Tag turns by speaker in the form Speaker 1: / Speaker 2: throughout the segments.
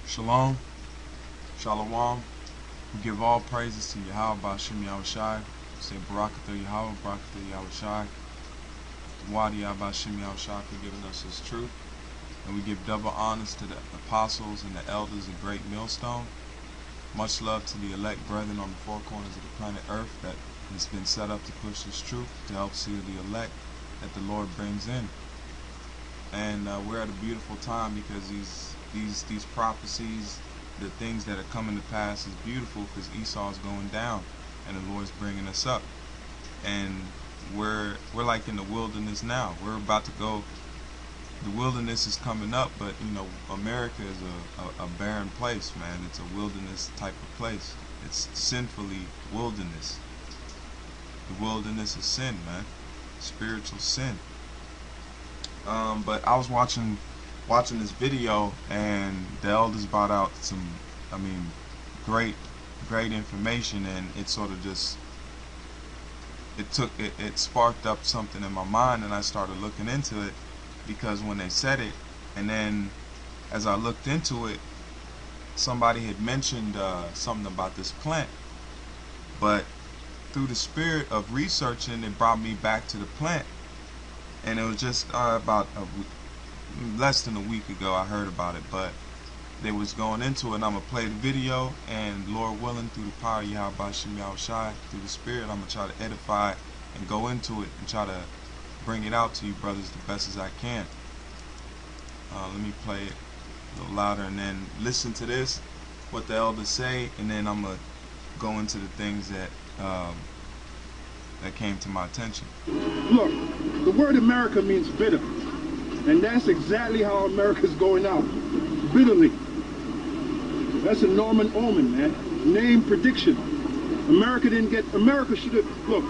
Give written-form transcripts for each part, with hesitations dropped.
Speaker 1: Shalom, Shalom. We give all praises to Yahweh Ba'Shem Yahushai. Say Barakatah Yahweh, Barakatah Yahushai. Wadi Ba'Shem Yahushai for giving us His truth. And we give double honors to the apostles and the elders of Great Millstone. Much love to the elect brethren on the four corners of the planet Earth that has been set up to push this truth, to help seal the elect that the Lord brings in. And we're at a beautiful time because these prophecies, the things that are coming to pass, is beautiful because Esau is going down and the Lord's bringing us up. And we're like in the wilderness now. We're about to go. The wilderness is coming up, but you know, America is a barren place, man. It's a wilderness type of place. It's sinfully wilderness. The wilderness is sin, man. Spiritual sin. But I was watching this video, and the elders brought out some, great information, and it sort of just it sparked up something in my mind, and I started looking into it. Because when they said it, and then as I looked into it, somebody had mentioned something about this plant. But through the spirit of researching, it brought me back to the plant. And it was just about less than a week ago I heard about it. But they was going into it, and I'm going to play the video. And Lord willing, through the power of Yahweh Ba'Shem Yahushai, through the spirit, I'm going to try to edify and go into it and try to bring it out to you brothers the best as I can. Let me play it a little louder and then listen to this, what the elders say, and then I'm gonna go into the things that that came to my attention.
Speaker 2: Look, the word America means bitter, and that's exactly how America's going out, bitterly. That's a Norman Omen, man. Name prediction. America should have, look,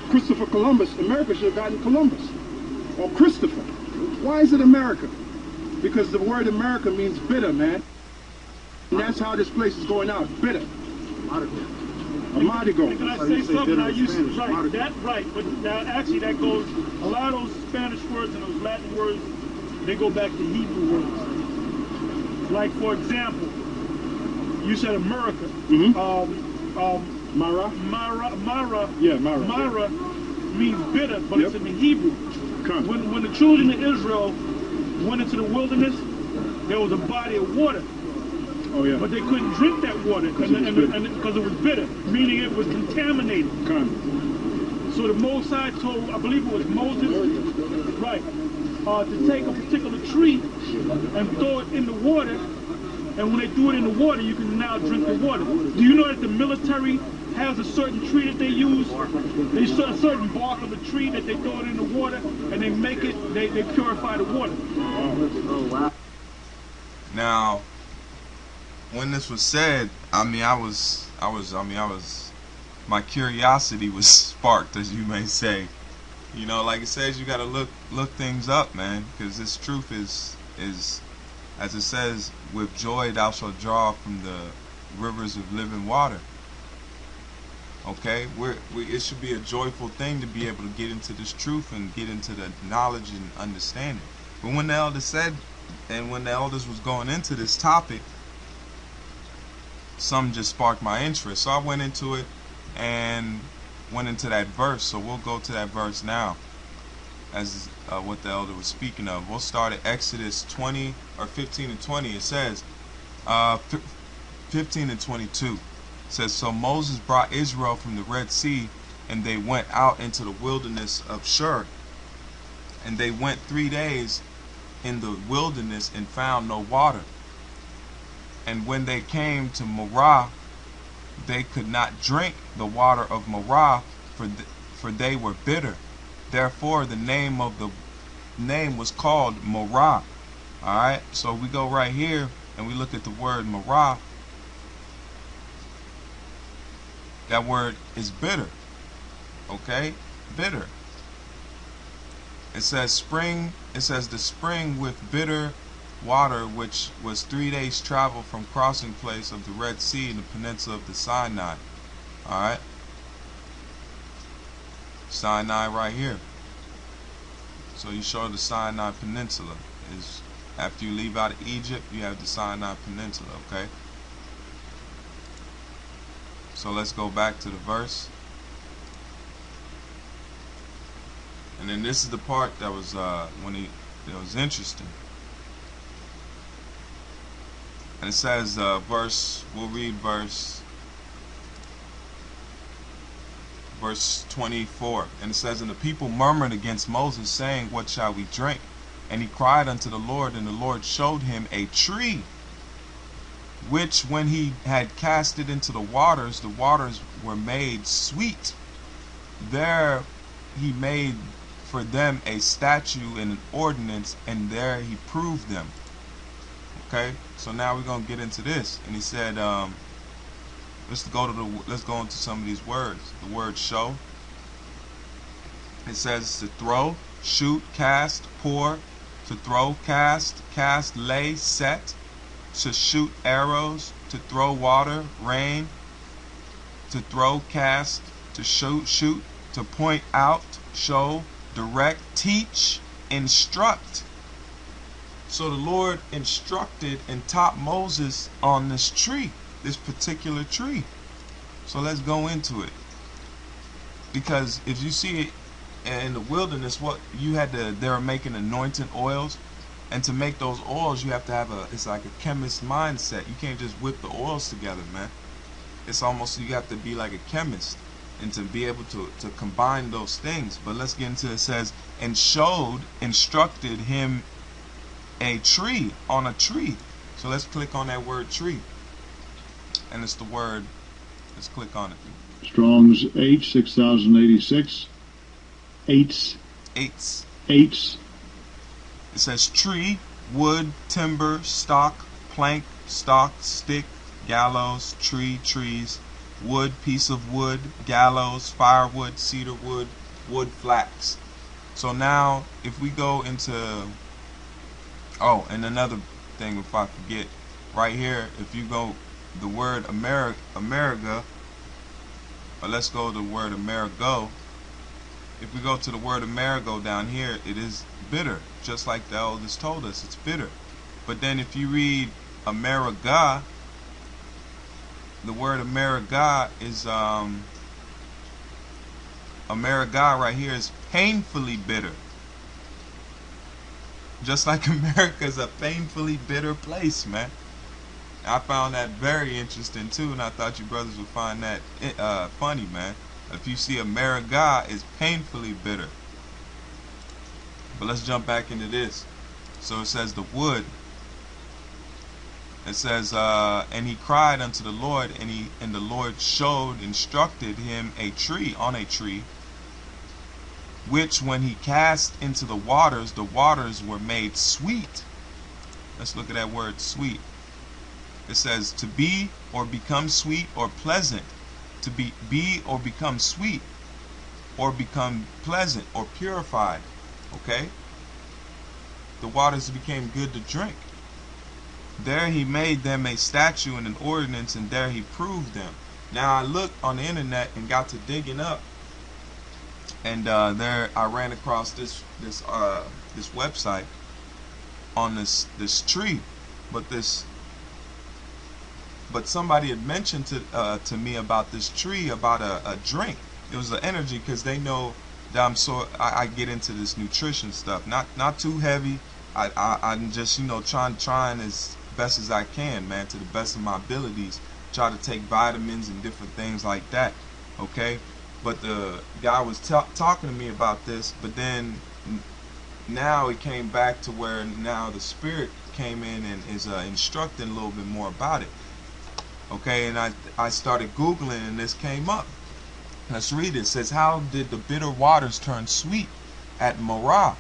Speaker 2: Christopher Columbus, America should have gotten Columbus, or Christopher. Why is it America? Because the word America means bitter, man. And that's how this place is going out, bitter. Amadigo.
Speaker 3: Can I say something? I used to, right, that's right, but now actually that goes, a lot of those Spanish words and those Latin words, they go back to Hebrew words. Like, for example, you said America.
Speaker 2: Mara?
Speaker 3: Yeah,
Speaker 2: Mara.
Speaker 3: Mara means bitter, but
Speaker 2: Yep.
Speaker 3: it's in the Hebrew. When the children of Israel went into the wilderness, there was a body of water.
Speaker 2: Oh, yeah.
Speaker 3: But they couldn't drink that water because it was bitter, meaning it was contaminated. So the Most High told, I believe it was Moses, right, to take a particular tree and throw it in the water. And when they threw it in the water, you can now drink the water. Do you know that the military has a certain tree that they use? They use a certain bark of a tree that they throw it in the water, and they make it, they purify the water.
Speaker 2: Oh, wow.
Speaker 1: Now, when this was said, my curiosity was sparked, as you may say. You know, like it says, you gotta look things up, man, because this truth is, as it says, with joy thou shalt draw from the rivers of living water. Okay, it should be a joyful thing to be able to get into this truth and get into the knowledge and understanding. But when the elders said, and when the elders was going into this topic, some just sparked my interest. So I went into it and went into that verse. So we'll go to that verse now, as what the elder was speaking of. We'll start at Exodus 20 or 15 and 20. It says, 15 and 22. It says, so Moses brought Israel from the Red Sea, and they went out into the wilderness of Shur. And they went 3 days in the wilderness and found no water. And when they came to Marah, they could not drink the water of Marah, for they were bitter. Therefore, the name was called Marah. Alright, so we go right here and we look at the word Marah. That word is bitter. Okay? Bitter. It says the spring with bitter water, which was 3 days travel from crossing place of the Red Sea in the peninsula of the Sinai. Alright? Sinai right here. So you show the Sinai Peninsula is After you leave out of Egypt, you have the Sinai Peninsula, okay? So let's go back to the verse. And then this is the part that was it was interesting. And it says we'll read verse 24. And it says, and the people murmured against Moses, saying, what shall we drink? And he cried unto the Lord, and the Lord showed him a tree, which when he had cast it into the waters were made sweet. There he made for them a statute and an ordinance, and there he proved them. Okay, so now we're gonna get into this. And he said, let's go into some of these words. The word show. It says to throw, shoot, cast, pour. To throw, cast, lay, set. To shoot arrows, to throw water, rain. To throw, cast, to shoot, to point out, show, direct, teach, instruct. So the Lord instructed and taught Moses on this tree, this particular tree. So let's go into it. Because if you see it in the wilderness, what you had to, they were making anointing oils, and to make those oils you have to have it's like a chemist mindset. You can't just whip the oils together, man. It's almost, you have to be like a chemist and to be able to combine those things. But let's get into it. It says, and instructed him a tree, on a tree. So let's click on that word tree, and it's the word, let's click on it.
Speaker 4: Strong's H 6086. Eights.
Speaker 1: It says tree, wood, timber, stock, plank, stock, stick, gallows, tree, trees, wood, piece of wood, gallows, firewood, cedar wood, wood, flax. So now if we go into, oh, and another thing if I forget, right here, if you go the word America, or let's go to the word Amerigo. If we go to the word Amerigo down here, it is bitter, just like the elders told us, it's bitter. But then if you read America, the word America is America right here is painfully bitter. Just like America is a painfully bitter place, man. I found that very interesting too, and I thought you brothers would find that funny, man. If you see America is painfully bitter. But let's jump back into this. So it says the wood. It says, and he cried unto the Lord, and the Lord instructed him a tree, on a tree, which when he cast into the waters were made sweet. Let's look at that word sweet. It says to be or become sweet or pleasant. To be or become sweet or become pleasant or purified. Okay? The waters became good to drink. There he made them a statute and an ordinance, and there he proved them. Now I looked on the internet and got to digging up, and there I ran across this website on this tree, but somebody had mentioned to me about this tree, about a drink. It was an energy, because they know that I get into this nutrition stuff, not too heavy. I'm just, you know, trying as best as I can, man, to the best of my abilities, try to take vitamins and different things like that. Okay, but the guy was talking to me about this, but then now it came back to where now the Spirit came in and is instructing a little bit more about it. Okay, and I started Googling, and this came up. Let's read it. It says, how did the bitter waters turn sweet at Marah?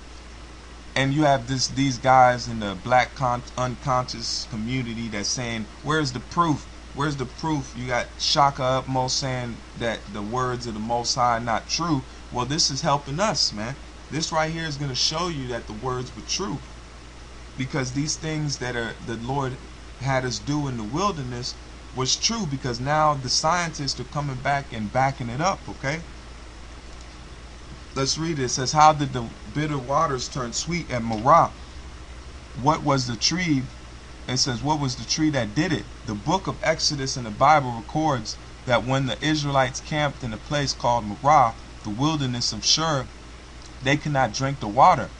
Speaker 1: And you have these guys in the black unconscious community that's saying, where's the proof? Where's the proof? You got Shaka Upmost saying that the words of the Most High are not true. Well, this is helping us, man. This right here is going to show you that the words were true. Because these things that the Lord had us do in the wilderness was true, because now the scientists are coming back and backing it up, okay? Let's read it. It says, how did the bitter waters turn sweet at Marah? what was the tree? It says, what was the tree that did it? The book of Exodus in the Bible records that when the Israelites camped in a place called Marah, the wilderness of Shur, they could not drink the water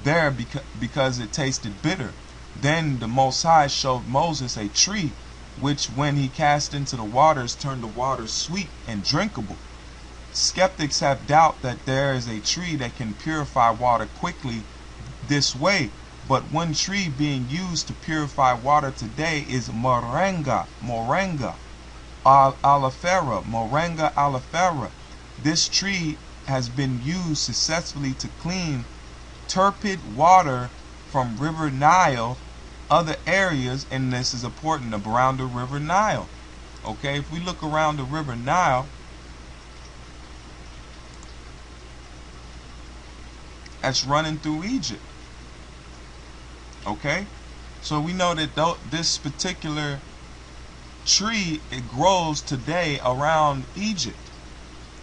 Speaker 1: there because it tasted bitter. Then the Most High showed Moses a tree, which when he cast into the waters, turned the waters sweet and drinkable. Skeptics have doubt that there is a tree that can purify water quickly this way, but one tree being used to purify water today is moringa alifera. This tree has been used successfully to clean turbid water from River Nile, other areas, and this is important, around the River Nile. Okay, if we look around the River Nile, that's running through Egypt. Okay, so we know that this particular tree, it grows today around Egypt.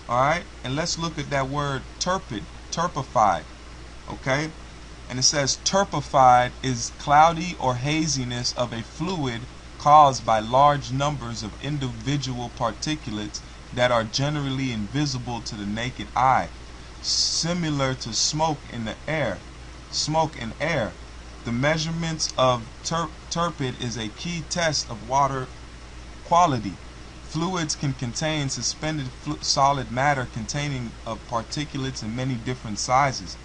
Speaker 1: All right, and let's look at that word turpified. Okay, and it says turpified is cloudy or haziness of a fluid caused by large numbers of individual particulates that are generally invisible to the naked eye, similar to smoke in air. The measurements of turpid is a key test of water quality. Fluids can contain suspended solid matter containing of particulates in many different sizes,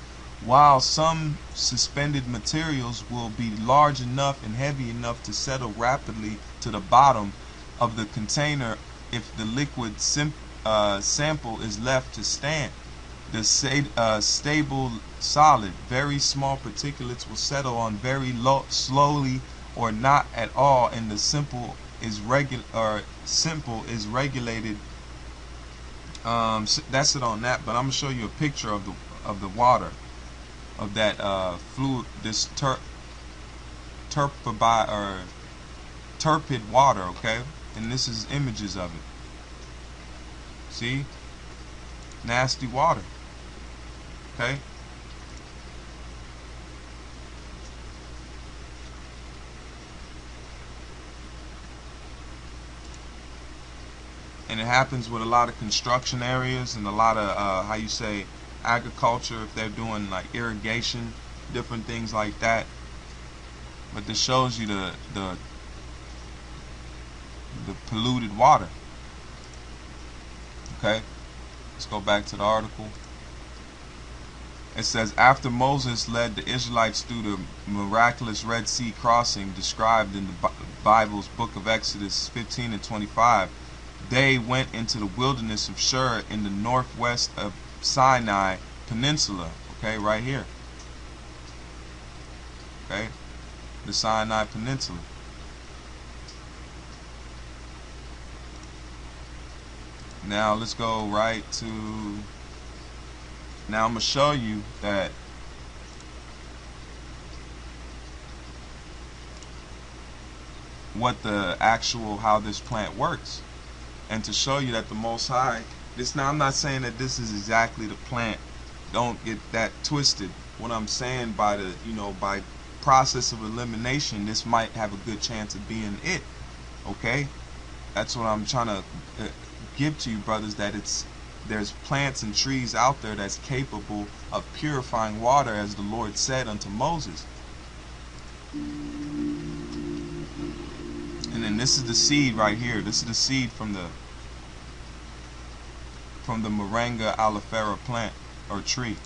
Speaker 1: while some suspended materials will be large enough and heavy enough to settle rapidly to the bottom of the container if the liquid sample is left to stand. The stable solid, very small particulates will settle on very slowly or not at all, and the simple is regulated. That's it on that. But I'm gonna show you a picture of the water, of that fluid, this turpid water. Okay, and this is images of it. See, nasty water. Okay. And it happens with a lot of construction areas and a lot of how you say agriculture, if they're doing like irrigation, different things like that. But this shows you the polluted water. Okay, let's go back to the article. It says, after Moses led the Israelites through the miraculous Red Sea crossing described in the Bible's book of Exodus 15 and 25, they went into the wilderness of Shur in the northwest of Sinai Peninsula. Okay, right here. Okay, the Sinai Peninsula. Now let's go right to... Now I'm going to show you that what the actual, how this plant works. And to show you that the Most High, this, now I'm not saying that this is exactly the plant. Don't get that twisted. What I'm saying, by the, by process of elimination, this might have a good chance of being it. Okay? That's what I'm trying to give to you, brothers, that there's plants and trees out there that's capable of purifying water, as the Lord said unto Moses. And then this is the seed right here. This is the seed from the moringa alifera plant or tree.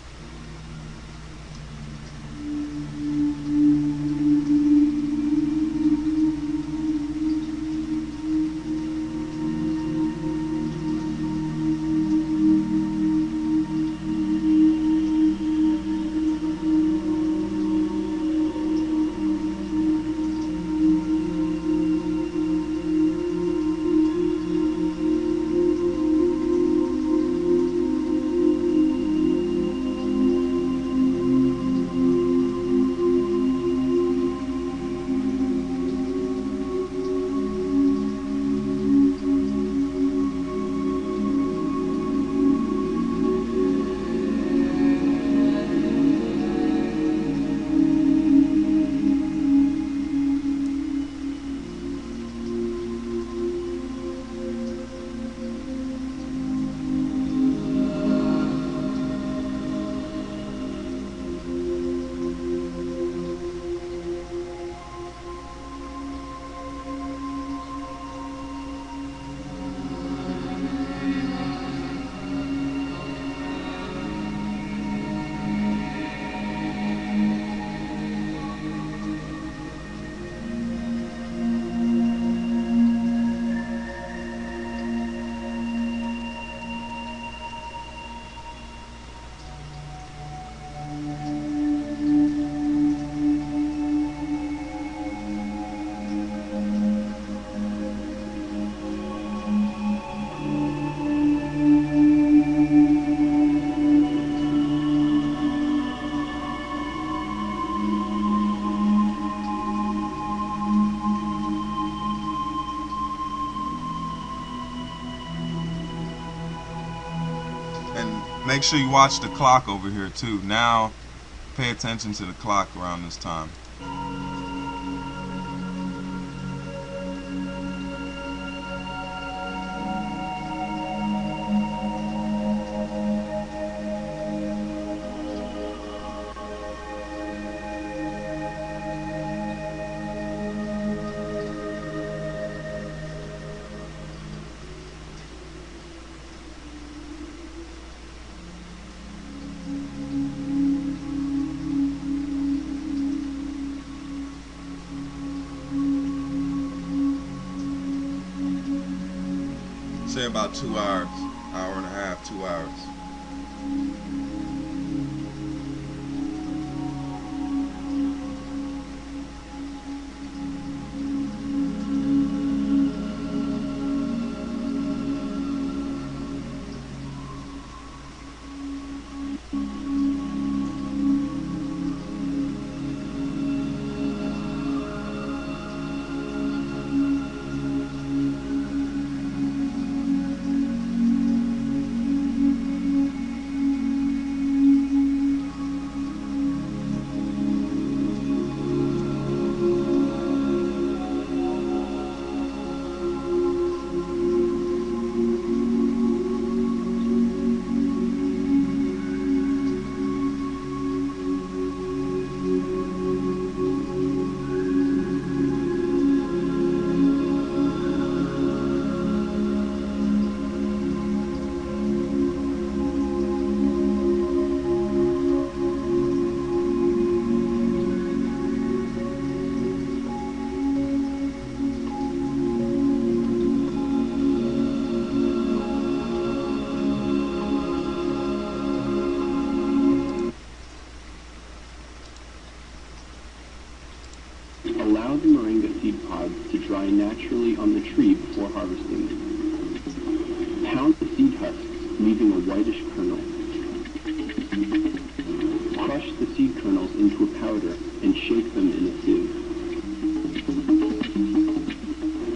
Speaker 1: make sure you watch the clock over here too. Now, pay attention to the clock around this time. Say about 2 hours, hour and a half, 2 hours.
Speaker 5: Allow the moringa seed pods to dry naturally on the tree before harvesting. Pound the seed husks, leaving a whitish kernel. Crush the seed kernels into a powder and shake them in a sieve.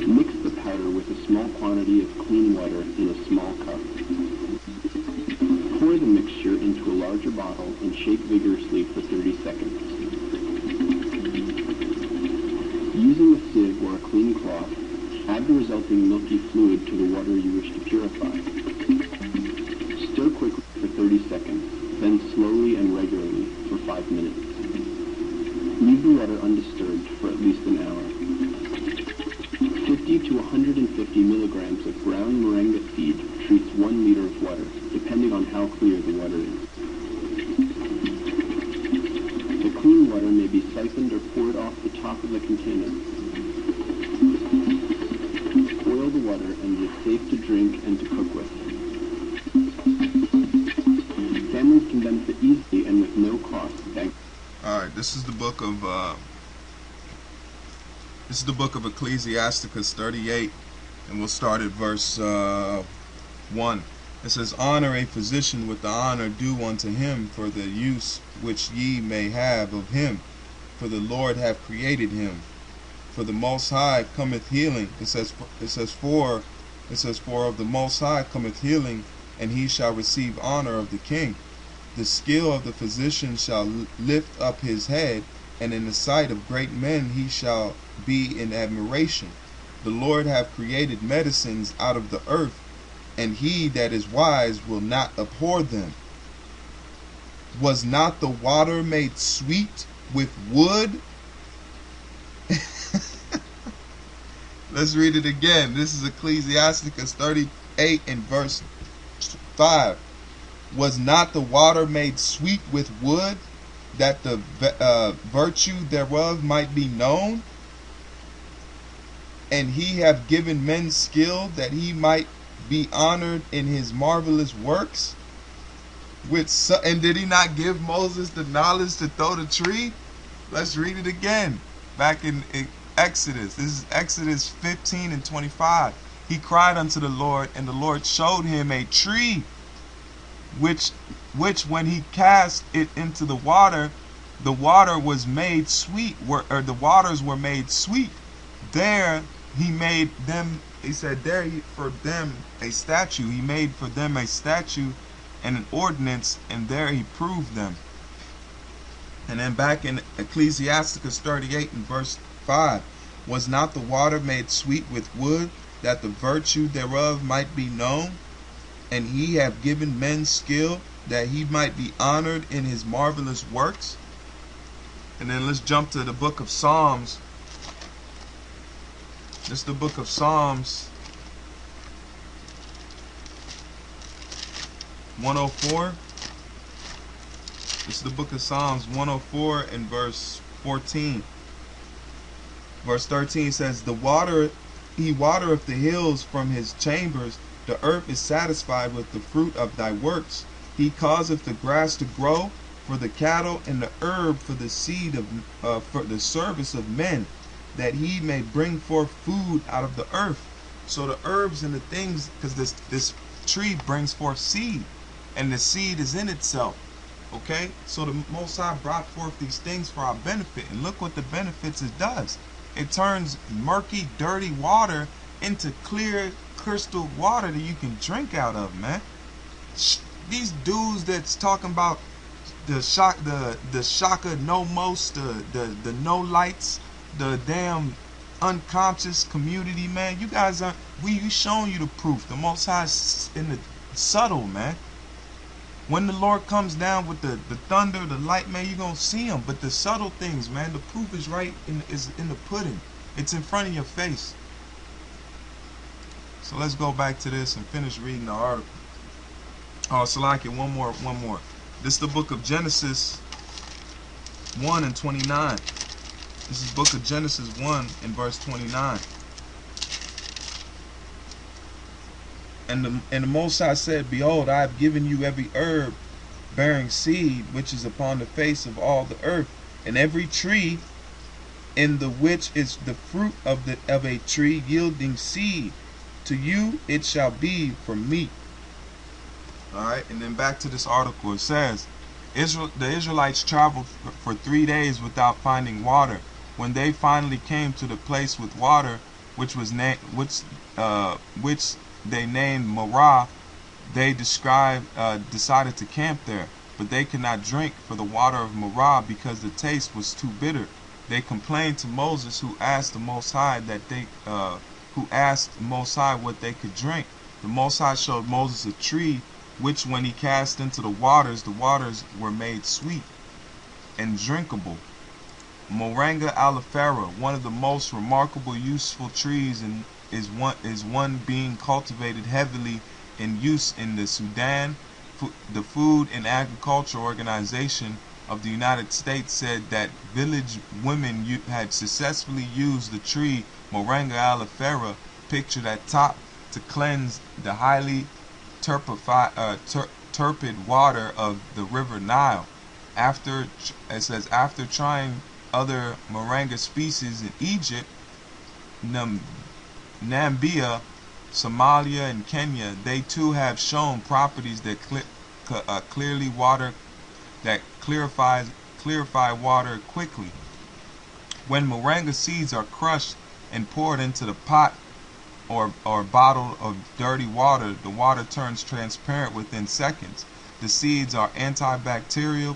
Speaker 5: Mix the powder with a small quantity of clean water in a small cup. Pour the mixture into a larger bottle and shake vigorously for 30 seconds. Using a sieve or a clean cloth, add the resulting milky fluid to the water you wish to purify. Stir quickly for 30 seconds, then slowly and regularly for 5 minutes. Leave the water undisturbed for at least an hour. 50 to 150 milligrams of ground moringa seed treats 1 liter of water, depending on how clear the water is. The clean water may be siphoned or poured off the top of the container. Boil the water and it is safe to drink and to cook with. Families can benefit easily and with no cost.
Speaker 1: Alright, this is the book of Ecclesiasticus 38, and we'll start at verse 1. It says, honor a physician with the honor due unto him for the use which ye may have of him, for the Lord hath created him. For the Most High cometh healing. It says for of the Most High cometh healing, and he shall receive honor of the king. The skill of the physician shall lift up his head, and in the sight of great men he shall be in admiration. The Lord hath created medicines out of the earth, and he that is wise will not abhor them. Was not the water made sweet with wood? Let's read it again. This is Ecclesiasticus 38 and verse 5. Was not the water made sweet with wood, that the virtue thereof might be known? And he hath given men skill, that he might be honored in his marvelous works. And did he not give Moses the knowledge to throw the tree? Let's read it again. Back in Exodus. This is Exodus 15 and 25. He cried unto the Lord, and the Lord showed him a tree, which when he cast it into the water was made sweet, or the waters were made sweet. There he made them, he said, there for them a statue. He made for them a statue and an ordinance, and there he proved them. And then back in Ecclesiasticus 38 and verse 5, was not the water made sweet with wood, that the virtue thereof might be known? And he have given men skill, that he might be honored in his marvelous works. And then let's jump to the book of Psalms. This is the book of Psalms 104. This is the book of Psalms 104 and verse 14. Verse 13 says, he watereth the hills from his chambers, the earth is satisfied with the fruit of thy works. He causeth the grass to grow for the cattle, and the herb for the seed of for the service of men, that he may bring forth food out of the earth. So the herbs and the things, because this tree brings forth seed, and the seed is in itself. Okay, so the Most High brought forth these things for our benefit, and look what the benefits it does. It turns murky, dirty water into clear, crystal water that you can drink out of, man. These dudes that's talking about the shaka no most, the no lights, the damn unconscious community, man. You guys are we showing you the proof. The Most High is in the subtle, man. When the Lord comes down with the thunder, the light, man, you're going to see him. But the subtle things, man, the proof is right in the pudding. It's in front of your face. So let's go back to this and finish reading the article. Oh, Salaki, one more. This is the book of Genesis 1 and 29. This is book of Genesis 1 and verse 29. And the Most High said, Behold, I have given you every herb bearing seed, which is upon the face of all the earth, and every tree in the which is the fruit of a tree yielding seed. To you it shall be for meat. Alright, and then back to this article. It says, the Israelites traveled for 3 days without finding water. When they finally came to the place with water, which they named Marah, they decided to camp there, but they could not drink for the water of Marah because the taste was too bitter. They complained to Moses, who asked the Most High what they could drink. The Most High showed Moses a tree, which when he cast into the waters were made sweet and drinkable. Moringa oleifera, one of the most remarkable useful trees, is one being cultivated heavily in use in the Sudan. The Food and Agriculture Organization of the United States said that village women had successfully used the tree Moringa oleifera, pictured at top, to cleanse the highly turpid water of the river Nile. After trying other moringa species in Egypt, Namibia, Somalia, and Kenya, they too have shown properties that clarify water quickly. When moringa seeds are crushed and poured into the pot or bottle of dirty water, the water turns transparent within seconds. The seeds are antibacterial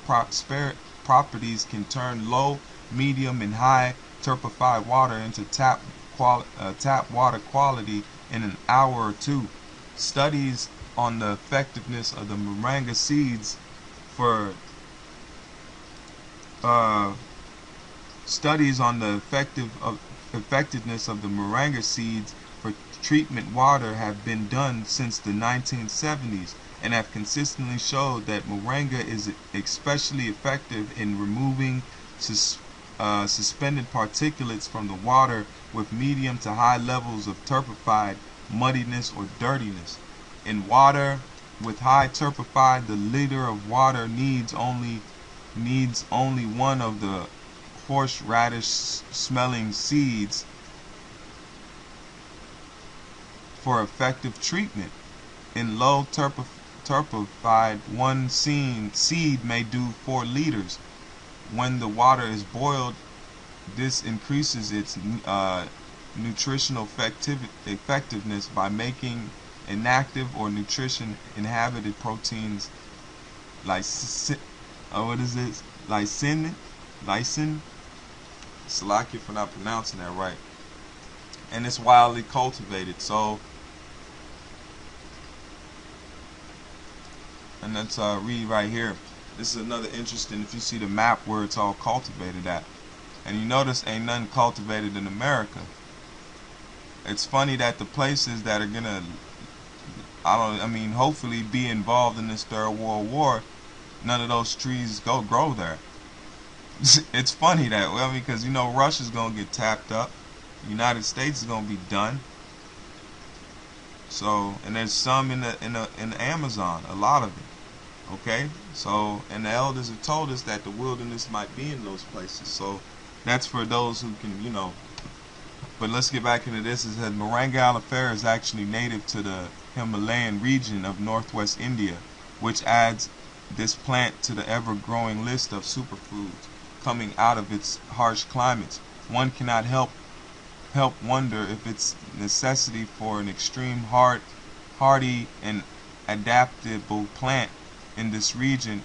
Speaker 1: properties, can turn low, medium, and high turpified water into tap water quality in an hour or two. Studies on the effectiveness of the moringa seeds effectiveness of the moringa seeds for treatment water have been done since the 1970s and have consistently showed that moringa is especially effective in removing suspended particulates from the water with medium to high levels of turpified muddiness or dirtiness. In water with high turpified, the liter of water needs only one of the horseradish smelling seeds for effective treatment. In low turpified, one seed may do 4 liters. When the water is boiled, this increases its nutritional effectiveness by making inactive or nutrition inhabited proteins what is this? Lysine? Salakia for not pronouncing that right. And it's wildly cultivated. So, and let's read right here. This is another interesting, if you see the map where it's all cultivated at. And you notice ain't nothing cultivated in America. It's funny that the places that are gonna, hopefully be involved in this Third World War, none of those trees grow there. It's funny that way, because Russia's gonna get tapped up, the United States is gonna be done. So, and there's some in the Amazon, a lot of it. Okay, so, and the elders have told us that the wilderness might be in those places. So that's for those who can, But let's get back into this. It says Moringa oleifera is actually native to the Himalayan region of northwest India, which adds this plant to the ever-growing list of superfoods coming out of its harsh climates. One cannot help wonder if its necessity for an extreme hardy and adaptable plant in this region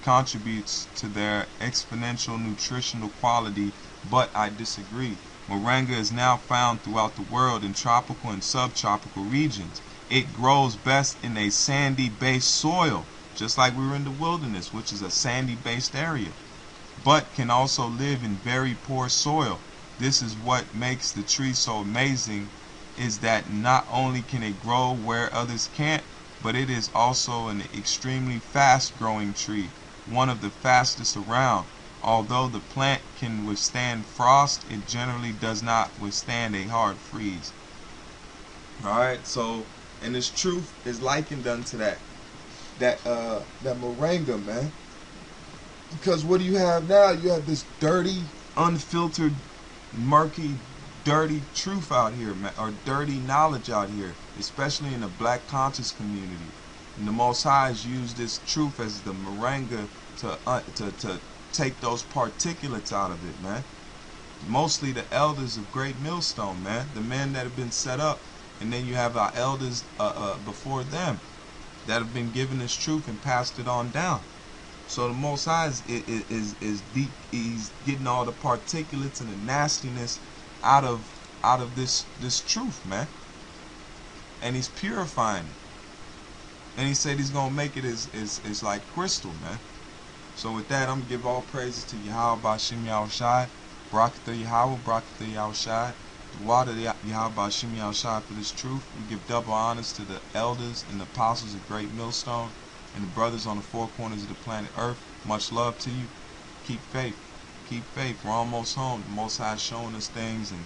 Speaker 1: contributes to their exponential nutritional quality, but I disagree. Moringa is now found throughout the world in tropical and subtropical regions. It grows best in a sandy-based soil, just like we were in the wilderness, which is a sandy-based area, but can also live in very poor soil. This is what makes the tree so amazing, is that not only can it grow where others can't, but it is also an extremely fast-growing tree, one of the fastest around. Although the plant can withstand frost, it generally does not withstand a hard freeze. Alright, so, and this truth is likened unto that moringa, man. Because what do you have now? You have this dirty, unfiltered, murky, dirty truth out here, man, or dirty knowledge out here, especially in the black conscious community. And the Most High has used this truth as the moringa to take those particulates out of it, man. Mostly the elders of Great Millstone, man, the men that have been set up, and then you have our elders before them that have been given this truth and passed it on down. So the Most High is deep. He's getting all the particulates and the nastiness out of this truth, man, and he's purifying it. And he said he's gonna make it as like crystal, man. So with that, I'm gonna give all praises to Yahweh Bashim Yahushai, Barakatha Yahweh, Barakatha Yahushai, Dua to Yahweh Bashim Yahushai for this truth. We give double honors to the elders and the apostles of Great Millstone, and the brothers on the four corners of the planet Earth. Much love to you. Keep faith. Keep faith. We're almost home. The Most High is showing us things, and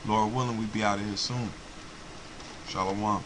Speaker 1: Lord willing, we be out of here soon. Shalom.